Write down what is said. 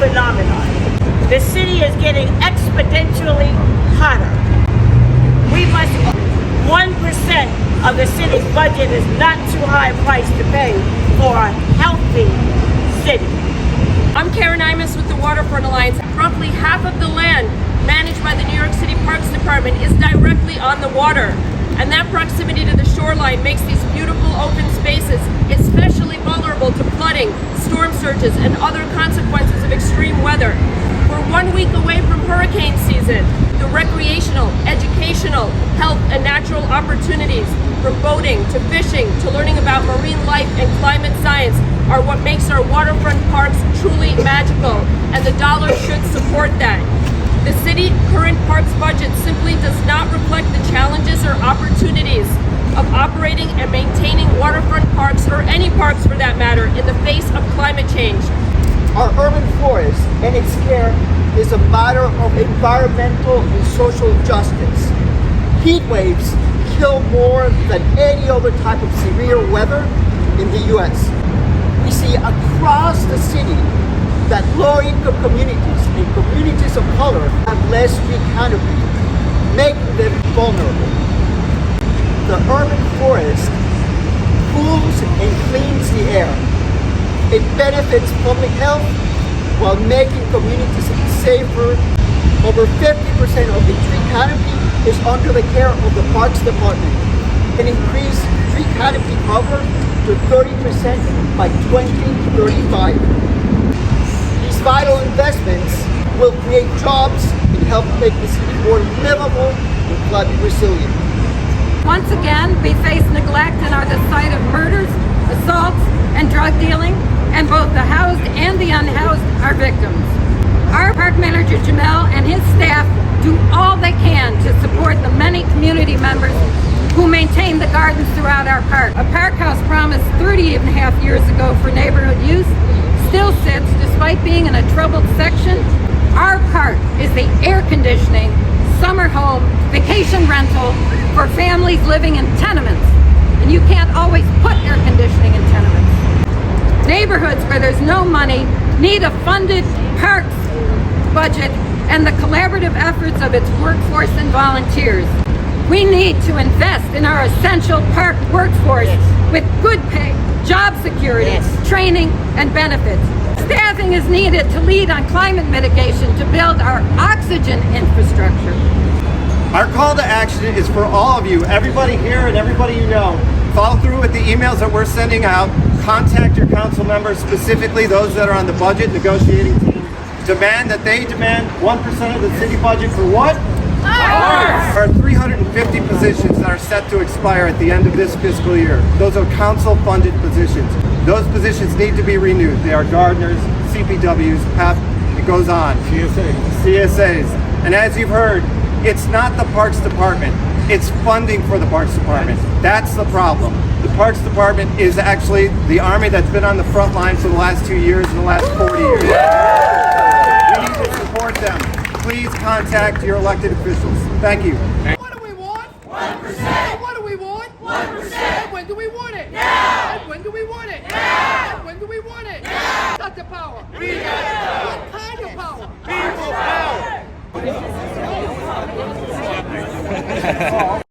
phenomenon. The city is getting exponentially hotter. We must, 1% of the city's budget is not too high a price to pay for a healthy city. I'm Karen Imus with the Waterfront Alliance. Roughly half of the land managed by the New York City Parks Department is directly on the water. And that proximity to the shoreline makes these beautiful open spaces especially vulnerable to flooding, storm surges, and other consequences of extreme weather. We're 1 week away from hurricane season. The recreational, educational, health, and natural opportunities from boating to fishing to learning about marine life and climate science are what makes our waterfront parks truly magical, and the dollar should support that. The city current parks budget simply does not reflect the challenges or opportunities of operating and maintaining waterfront parks, or any parks for that matter, in the face of climate change. Our urban forest and its care is a matter of environmental and social justice. Heat waves kill more than any other type of severe weather in the US. We see across the city that low-income communities and communities of color have less tree canopy, making them vulnerable. The urban forest cools and cleans the air. It benefits public health while making communities safer. Over 50% of the tree canopy is under the care of the Parks Department, and increase tree canopy cover to 30% by 2035. These vital investments will create jobs and help make the city more livable and climate resilient. Once again, we face neglect and are the site of murders, assaults, and drug dealing, and both the housed and the unhoused are victims. Our park manager, Jamel, and his staff do all they can to support the many community members who maintain the gardens throughout our park. A park house promised 30.5 years ago for neighborhood use still sits despite being in a troubled section. Our park is the air conditioning, summer home, vacation rental for families living in tenements. And you can't always put air conditioning in tenements. Neighborhoods where there's no money need a funded parks budget and the collaborative efforts of its workforce and volunteers. We need to invest in our essential park workforce with good pay, job security, training, and benefits. Staffing is needed to lead on climate mitigation to build our oxygen infrastructure. Our call to action is for all of you, everybody here and everybody you know. Follow through with the emails that we're sending out. Contact your council members, specifically those that are on the budget negotiating team. Demand that they demand 1% of the city budget for what? There are 350 positions that are set to expire at the end of this fiscal year. Those are council-funded positions. Those positions need to be renewed. They are gardeners, CPWs, it goes on. CSAs. And as you've heard, it's not the Parks Department. It's funding for the Parks Department. That's the problem. The Parks Department is actually the army that's been on the front line for the last 2 years and the last 40 years. We need to support them. Please contact your elected officials. Thank you. What do we want? 1%.